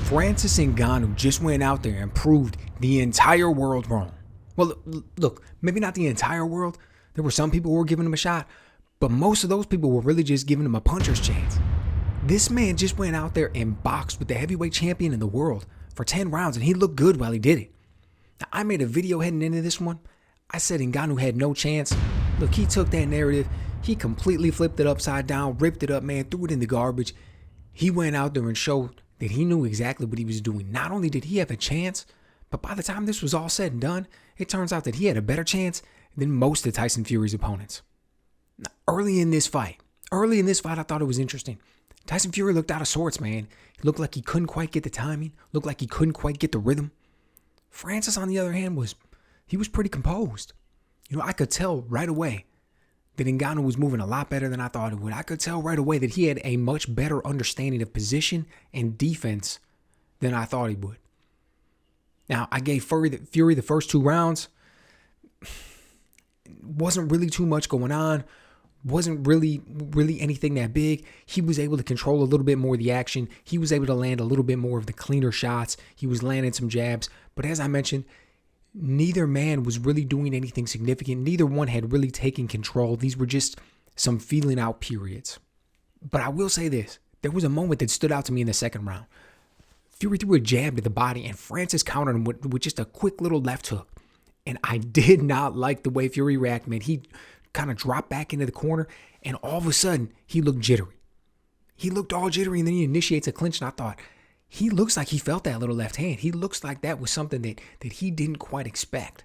Francis Ngannou just went out there and proved the entire world wrong. Well, look, maybe not the entire world. There were some people who were giving him a shot, but most of those people were really just giving him a puncher's chance. This man just went out there and boxed with the heavyweight champion in the world for 10 rounds, and he looked good while he did it. Now, I made a video heading into this one. I said Ngannou had no chance. Look, he took that narrative. He completely flipped it upside down, ripped it up, man, threw it in the garbage. He went out there and showed that he knew exactly what he was doing. Not only did he have a chance, but by the time this was all said and done, it turns out that he had a better chance than most of Tyson Fury's opponents. Now, early in this fight, I thought it was interesting. Tyson Fury looked out of sorts, man. He looked like he couldn't quite get the timing, looked like he couldn't quite get the rhythm. Francis, on the other hand, was pretty composed. I could tell right away that Ngannou was moving a lot better than I thought it would. I could tell right away that he had a much better understanding of position and defense than I thought he would. Now, I gave Fury the first 2 rounds. Wasn't really too much going on. Wasn't really anything that big. He was able to control a little bit more of the action. He was able to land a little bit more of the cleaner shots. He was landing some jabs. But as I mentioned, neither man was really doing anything significant. Neither one had really taken control. These were just some feeling out periods. But I will say this. There was a moment that stood out to me in the second round. Fury threw a jab to the body, and Francis countered him with just a quick little left hook. And I did not like the way Fury reacted, man. He kind of dropped back into the corner, and all of a sudden, he looked jittery. He looked all jittery, and then he initiates a clinch, and I thought, he looks like he felt that little left hand. He looks like that was something that he didn't quite expect.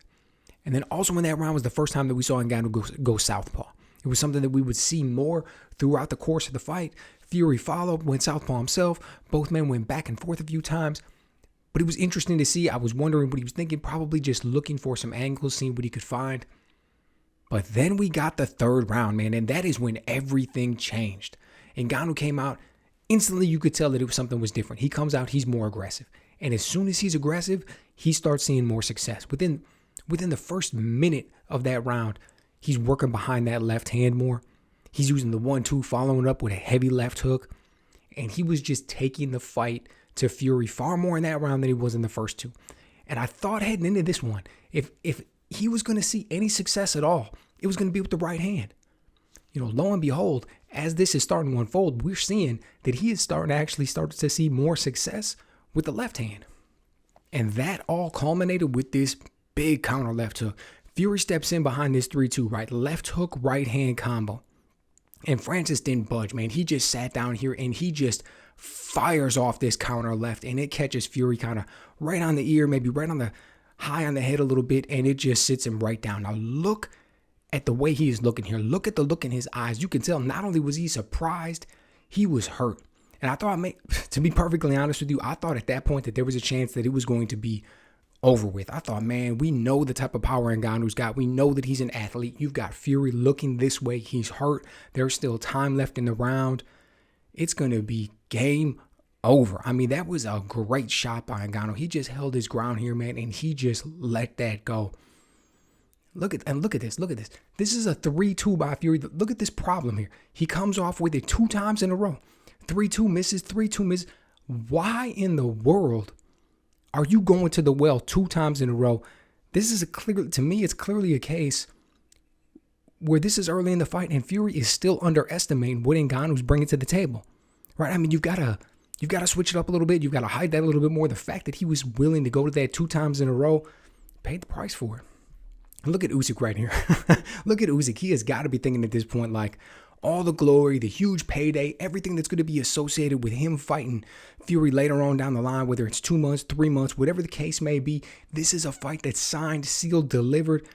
And then also in that round was the first time that we saw Ngannou go southpaw. It was something that we would see more throughout the course of the fight. Fury followed, went southpaw himself. Both men went back and forth a few times. But it was interesting to see. I was wondering what he was thinking, probably just looking for some angles, seeing what he could find. But then we got the third round, man, and that is when everything changed. Ngannou came out. Instantly, you could tell that something was different. He comes out, he's more aggressive. And as soon as he's aggressive, he starts seeing more success. Within the first minute of that round, he's working behind that left hand more. He's using the 1-2, following up with a heavy left hook. And he was just taking the fight to Fury far more in that round than he was in the first 2. And I thought heading into this one, if he was going to see any success at all, it was going to be with the right hand. Lo and behold, as this is starting to unfold, we're seeing that he is starting to see more success with the left hand. And that all culminated with this big counter left hook. Fury steps in behind this 3-2, right? Left hook, right hand combo. And Francis didn't budge, man. He just sat down here and he just fires off this counter left, and it catches Fury kind of right on the ear, maybe right on the high on the head a little bit, and it just sits him right down. Now look at the way he is looking here. Look at the look in his eyes. You can tell not only was he surprised, he was hurt. And I thought, to be perfectly honest with you, I thought at that point that there was a chance that it was going to be over with. I thought, man, we know the type of power Ngannou's got. We know that he's an athlete. You've got Fury looking this way. He's hurt. There's still time left in the round. It's going to be game over. I mean, that was a great shot by Ngannou. He just held his ground here, man, and he just let that go. Look at this. This is a 3-2 by Fury. Look at this problem here. He comes off with it 2 times in a row. 3-2 misses, 3-2 misses. Why in the world are you going to the well 2 times in a row? This is to me, it's clearly a case where this is early in the fight and Fury is still underestimating what Ngannou's bringing to the table, right? I mean, you've got to switch it up a little bit. You've got to hide that a little bit more. The fact that he was willing to go to that 2 times in a row, paid the price for it. Look at Usyk right here. Look at Usyk. He has got to be thinking at this point, like, all the glory, the huge payday, everything that's going to be associated with him fighting Fury later on down the line, whether it's 2 months, 3 months, whatever the case may be. This is a fight that's signed, sealed, delivered.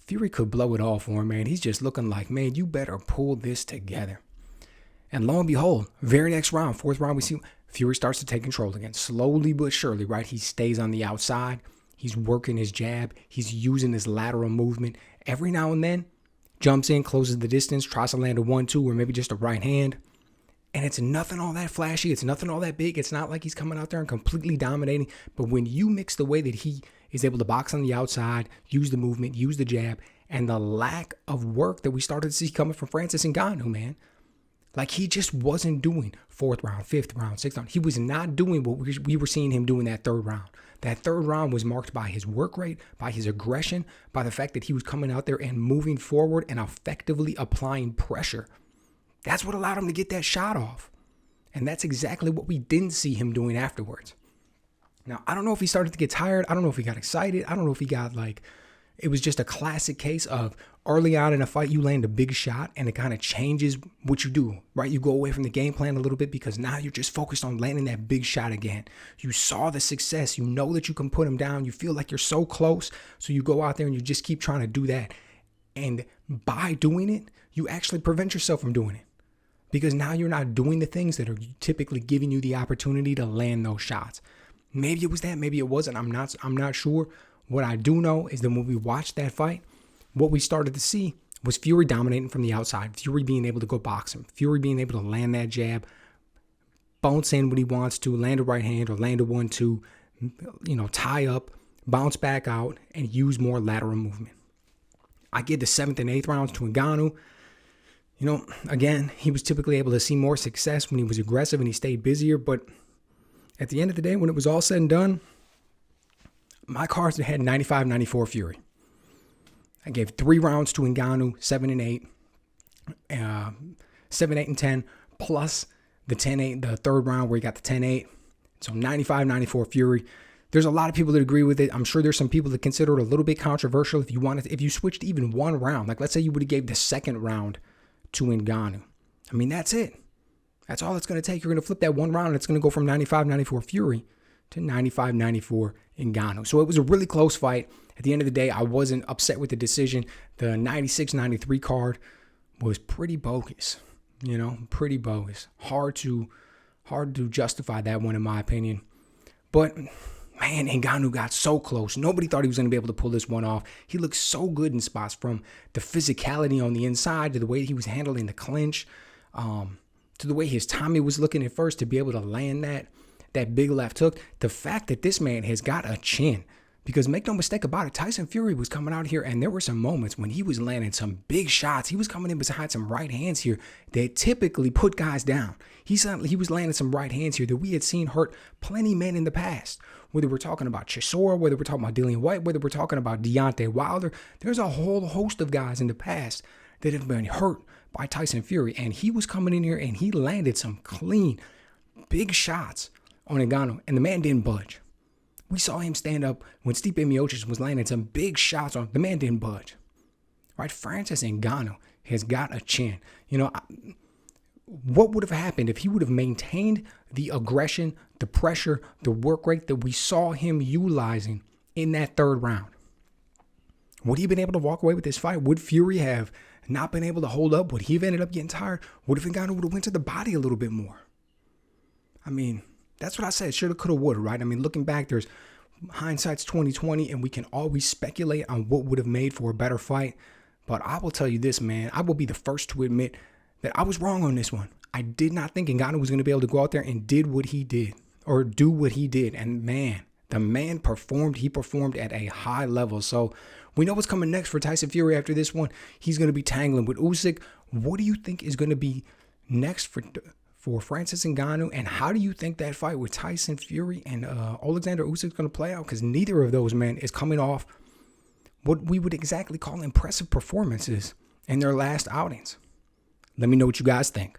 Fury could blow it all for him, man. He's just looking like, man, you better pull this together. And lo and behold, very next round, 4th round, we see Fury starts to take control again. Slowly but surely, right? He stays on the outside. He's working his jab. He's using his lateral movement. Every now and then, jumps in, closes the distance, tries to land a 1-2 or maybe just a right hand. And it's nothing all that flashy. It's nothing all that big. It's not like he's coming out there and completely dominating. But when you mix the way that he is able to box on the outside, use the movement, use the jab, and the lack of work that we started to see coming from Francis Ngannou, man. Like, he just wasn't doing fourth round, fifth round, sixth round. He was not doing what we were seeing him do in that third round. That third round was marked by his work rate, by his aggression, by the fact that he was coming out there and moving forward and effectively applying pressure. That's what allowed him to get that shot off. And that's exactly what we didn't see him doing afterwards. Now, I don't know if he started to get tired. I don't know if he got excited. I don't know if he got it was just a classic case of early on in a fight, you land a big shot and it kind of changes what you do, right? You go away from the game plan a little bit because now you're just focused on landing that big shot again. You saw the success. You know that you can put him down. You feel like you're so close. So you go out there and you just keep trying to do that. And by doing it, you actually prevent yourself from doing it because now you're not doing the things that are typically giving you the opportunity to land those shots. Maybe it was that, maybe it wasn't. I'm not sure. What I do know is that when we watched that fight, what we started to see was Fury dominating from the outside, Fury being able to go box him, Fury being able to land that jab, bounce in when he wants to, land a right hand or land a 1-2, tie up, bounce back out, and use more lateral movement. I give the 7th and 8th rounds to Ngannou. Again, he was typically able to see more success when he was aggressive and he stayed busier, but at the end of the day, when it was all said and done, my cards had 95-94 Fury. I gave 3 rounds to Ngannou, 7 and 8, 7, 8, and 10, plus the 10-8, the third round where he got the 10-8. So 95-94 Fury. There's a lot of people that agree with it. I'm sure there's some people that consider it a little bit controversial if you switched even one round. Like, let's say you would have gave the second round to Ngannou. I mean, that's it. That's all it's going to take. You're going to flip that one round and it's going to go from 95-94 Fury to 95-94 Ngannou. So it was a really close fight. At the end of the day, I wasn't upset with the decision. The 96-93 card was pretty bogus. Pretty bogus. Hard to justify that one in my opinion. But man, Ngannou got so close. Nobody thought he was going to be able to pull this one off. He looked so good in spots, from the physicality on the inside to the way he was handling the clinch, to the way his timing was looking at first to be able to land that big left hook. The fact that this man has got a chin, because make no mistake about it, Tyson Fury was coming out here and there were some moments when he was landing some big shots. He was coming in behind some right hands here that typically put guys down. He was landing some right hands here that we had seen hurt plenty men in the past. Whether we're talking about Chisora, whether we're talking about Dillian White, whether we're talking about Deontay Wilder, there's a whole host of guys in the past that have been hurt by Tyson Fury. And he was coming in here and he landed some clean, big shots on Ngannou, and the man didn't budge. We saw him stand up when Stipe Miocic was landing some big shots on. The man didn't budge. Right? Francis Ngannou has got a chin. What would have happened if he would have maintained the aggression, the pressure, the work rate that we saw him utilizing in that third round? Would he have been able to walk away with this fight? Would Fury have not been able to hold up? Would he have ended up getting tired? What if Ngannou would have went to the body a little bit more? I mean, that's what I said. Shoulda, coulda, woulda, right? I mean, looking back, there's hindsight's 20/20, and we can always speculate on what would have made for a better fight. But I will tell you this, man. I will be the first to admit that I was wrong on this one. I did not think Ngannou was going to be able to go out there and do what he did. And man, the man performed. He performed at a high level. So we know what's coming next for Tyson Fury after this one. He's going to be tangling with Usyk. What do you think is going to be next for Francis Ngannou, and how do you think that fight with Tyson Fury and Alexander Usyk is going to play out? Because neither of those men is coming off what we would exactly call impressive performances in their last outings. Let me know what you guys think.